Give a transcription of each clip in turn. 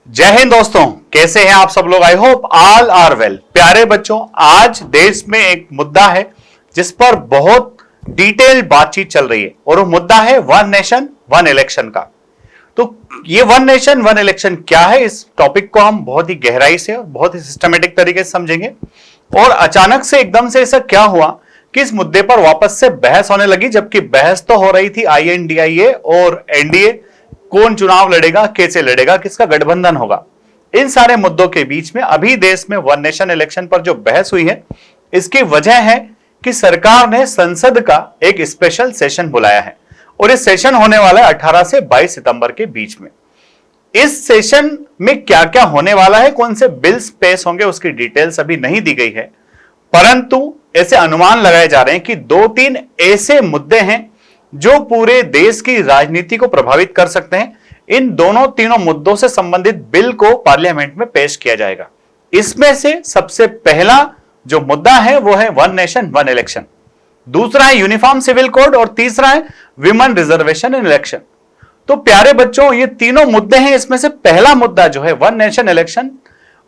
जय हिंद दोस्तों, कैसे हैं आप सब लोग। I hope all are well. प्यारे बच्चों, आज देश में एक मुद्दा है जिस पर बहुत डिटेल बातचीत चल रही है और वो मुद्दा है वन नेशन वन इलेक्शन का। तो ये वन नेशन वन इलेक्शन क्या है, इस टॉपिक को हम बहुत ही गहराई से और बहुत ही सिस्टमेटिक तरीके से समझेंगे। और अचानक से एकदम से ऐसा क्या हुआ कि इस मुद्दे पर वापस से बहस होने लगी, जबकि बहस तो हो रही थी INDIA और NDA, कौन चुनाव लड़ेगा, कैसे लड़ेगा, किसका गठबंधन होगा। इन सारे मुद्दों के बीच में अभी देश में वन नेशन इलेक्शन पर जो बहस हुई है, इसकी वजह है कि सरकार ने संसद का एक स्पेशल सेशन बुलाया है और इस सेशन होने वाला है 18 से 22 सितंबर के बीच में। इस सेशन में क्या क्या होने वाला है, कौन से बिल्स पेश होंगे, उसकी डिटेल्स अभी नहीं दी गई है, परंतु ऐसे अनुमान लगाए जा रहे हैं कि 2-3 ऐसे मुद्दे हैं जो पूरे देश की राजनीति को प्रभावित कर सकते हैं। इन तीनों मुद्दों से संबंधित बिल को पार्लियामेंट में पेश किया जाएगा। इसमें से सबसे पहला जो मुद्दा है वो है वन नेशन वन इलेक्शन, दूसरा है यूनिफॉर्म सिविल कोड और तीसरा है विमेन रिजर्वेशन इन इलेक्शन। तो प्यारे बच्चों, ये तीनों मुद्दे हैं। इसमें से पहला मुद्दा जो है one nation election.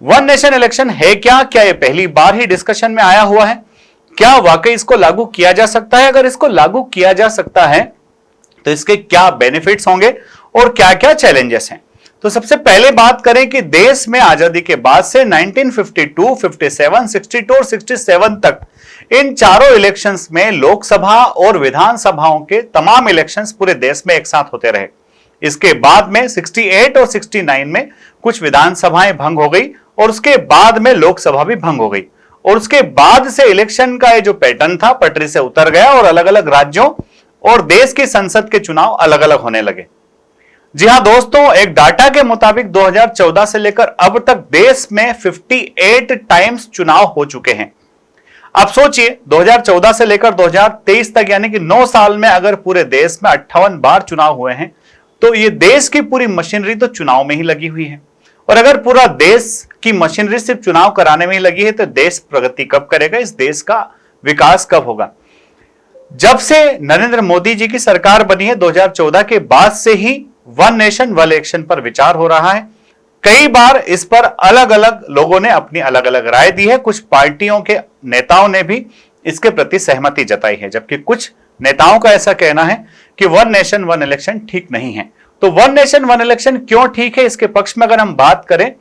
One nation election है क्या ये पहली बार ही डिस्कशन में आया हुआ है? क्या वाकई इसको लागू किया जा सकता है? अगर इसको लागू किया जा सकता है तो इसके क्या बेनिफिट्स होंगे और क्या क्या चैलेंजेस हैं। तो सबसे पहले बात करें कि देश में आजादी के बाद से 1952, 57, 62 और 67 तक इन चारों इलेक्शंस में लोकसभा और विधानसभाओं के तमाम इलेक्शंस पूरे देश में एक साथ होते रहे। इसके बाद में 68 और 69 में कुछ विधानसभाएं भंग हो गई और उसके बाद में लोकसभा भी भंग हो गई और उसके बाद से इलेक्शन का ये जो पैटर्न था पटरी से उतर गया और अलग अलग राज्यों और देश की संसद के चुनाव अलग अलग होने लगे। जी हां दोस्तों, एक डाटा के मुताबिक 2014 से लेकर अब तक देश में 58 टाइम्स चुनाव हो चुके हैं। अब सोचिए 2014 से लेकर 2023 तक यानी कि 9 साल में अगर पूरे देश में 58 बार चुनाव हुए हैं तो ये देश की पूरी मशीनरी तो चुनाव में ही लगी हुई है। और अगर पूरा देश की मशीनरी सिर्फ चुनाव कराने में ही लगी है तो देश प्रगति कब करेगा, इस देश का विकास कब होगा। जब से नरेंद्र मोदी जी की सरकार बनी है 2014 के बाद से ही वन नेशन वन इलेक्शन पर विचार हो रहा है। कई बार इस पर अलग अलग लोगों ने अपनी अलग अलग राय दी है। कुछ पार्टियों के नेताओं ने भी इसके प्रति सहमति जताई है, जबकि कुछ नेताओं का ऐसा कहना है कि वन नेशन वन इलेक्शन ठीक नहीं है। तो वन नेशन वन इलेक्शन क्यों ठीक है, इसके पक्ष में अगर हम बात करें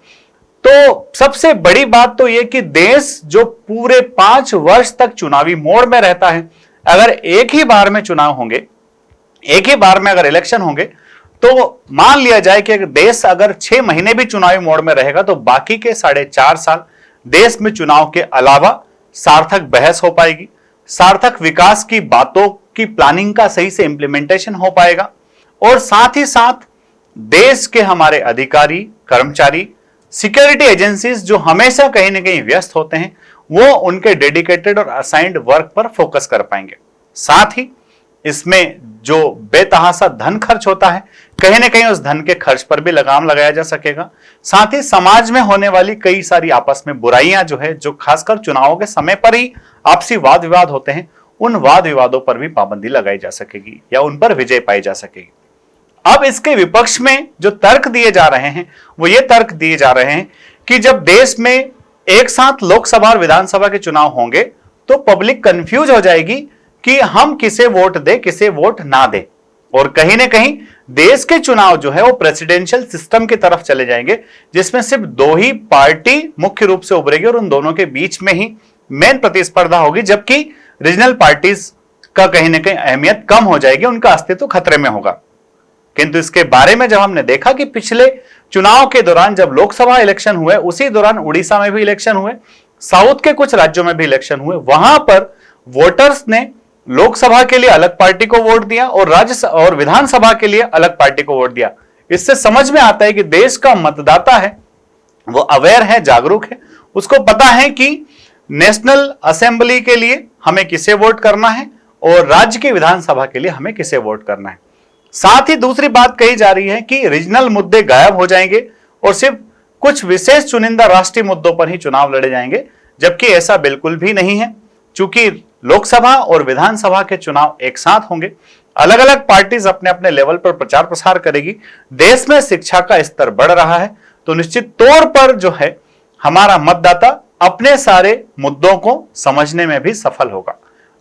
तो सबसे बड़ी बात तो यह कि देश जो पूरे 5 वर्ष तक चुनावी मोड में रहता है, अगर एक ही बार में चुनाव होंगे, एक ही बार में अगर इलेक्शन होंगे, तो मान लिया जाए कि देश अगर 6 महीने भी चुनावी मोड में रहेगा तो बाकी के 4.5 साल देश में चुनाव के अलावा सार्थक बहस हो पाएगी, सार्थक विकास की बातों की प्लानिंग का सही से इंप्लीमेंटेशन हो पाएगा और साथ ही साथ देश के हमारे अधिकारी, कर्मचारी, सिक्योरिटी एजेंसीज जो हमेशा कहीं ना कहीं व्यस्त होते हैं, वो उनके डेडिकेटेड और असाइंड वर्क पर फोकस कर पाएंगे। साथ ही इसमें जो बेतहाशा धन खर्च होता है, कहीं ना कहीं उस धन के खर्च पर भी लगाम लगाया जा सकेगा। साथ ही समाज में होने वाली कई सारी आपस में बुराइयां जो है, जो खासकर चुनावों के समय पर ही आपसी वाद विवाद होते हैं, उन वाद विवादों पर भी पाबंदी लगाई जा सकेगी या उन पर विजय पाई जा सकेगी। अब इसके विपक्ष में जो तर्क दिए जा रहे हैं वो ये तर्क दिए जा रहे हैं कि जब देश में एक साथ लोकसभा और विधानसभा के चुनाव होंगे तो पब्लिक कंफ्यूज हो जाएगी कि हम किसे वोट दे, किसे वोट ना दे, और कहीं ना कहीं देश के चुनाव जो है वो प्रेसिडेंशियल सिस्टम की तरफ चले जाएंगे, जिसमें सिर्फ 2 ही पार्टी मुख्य रूप से उभरेगी और उन दोनों के बीच में ही मेन प्रतिस्पर्धा होगी, जबकि रीजनल पार्टीज का कहीं ना कहीं अहमियत कम हो जाएगी, उनका अस्तित्व खतरे में होगा। किंतु इसके बारे में जब हमने देखा कि पिछले चुनाव के दौरान जब लोकसभा इलेक्शन हुए, उसी दौरान उड़ीसा में भी इलेक्शन हुए, साउथ के कुछ राज्यों में भी इलेक्शन हुए, वहां पर वोटर्स ने लोकसभा के लिए अलग पार्टी को वोट दिया और राज्य और विधानसभा के लिए अलग पार्टी को वोट दिया। इससे समझ में आता है कि देश का मतदाता है वो अवेयर है, जागरूक है, उसको पता है कि नेशनल असेंबली के लिए हमें किसे वोट करना है और राज्य की विधानसभा के लिए हमें किसे वोट करना है। साथ ही दूसरी बात कही जा रही है कि रीजनल मुद्दे गायब हो जाएंगे और सिर्फ कुछ विशेष चुनिंदा राष्ट्रीय मुद्दों पर ही चुनाव लड़े जाएंगे, जबकि ऐसा बिल्कुल भी नहीं है। चूंकि लोकसभा और विधानसभा के चुनाव एक साथ होंगे, अलग अलग पार्टीज अपने अपने लेवल पर प्रचार प्रसार करेगी, देश में शिक्षा का स्तर बढ़ रहा है, तो निश्चित तौर पर जो है हमारा मतदाता अपने सारे मुद्दों को समझने में भी सफल होगा।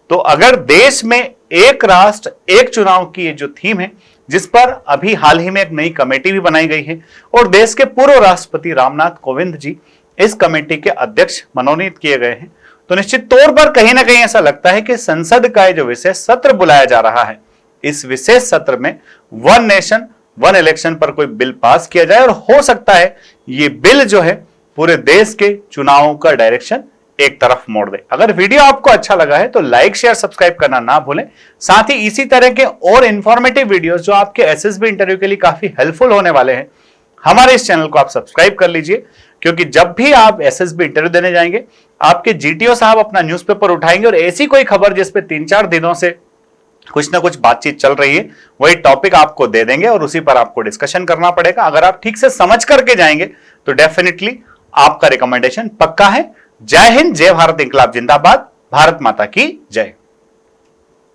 तो अगर देश में एक राष्ट्र एक चुनाव की ये जो थीम है, जिस पर अभी हाल ही में एक नई कमेटी भी बनाई गई है और देश के पूर्व राष्ट्रपति रामनाथ कोविंद जी इस कमेटी के अध्यक्ष मनोनीत किए गए हैं, तो निश्चित तौर पर कहीं ना कहीं ऐसा लगता है कि संसद का जो विशेष सत्र बुलाया जा रहा है, इस विशेष सत्र में वन नेशन वन इलेक्शन पर कोई बिल पास किया जाए और हो सकता है ये बिल जो है पूरे देश के चुनावों का डायरेक्शन एक तरफ मोड़ दे। अगर वीडियो आपको अच्छा लगा है तो लाइक शेयर सब्सक्राइब करना ना भूलें। साथ ही इसी तरह के और इंफॉर्मेटिव वीडियोस जो आपके एसएसबी इंटरव्यू के लिए काफी हेल्पफुल होने वाले हैं, हमारे इस चैनल को आप सब्सक्राइब कर लीजिए, क्योंकि जब भी आप एसएसबी इंटरव्यू देने जाएंगे आपके जीटीओ साहब अपना न्यूज़पेपर उठाएंगे और ऐसी कोई खबर जिसपे 3-4 दिनों से कुछ ना कुछ बातचीत चल रही है वही टॉपिक आपको दे देंगे और उसी पर आपको डिस्कशन करना पड़ेगा। अगर आप ठीक से समझ करके जाएंगे तो डेफिनेटली आपका रिकमेंडेशन पक्का है। जय हिंद, जय भारत, इंकलाब जिंदाबाद, भारत माता की जय।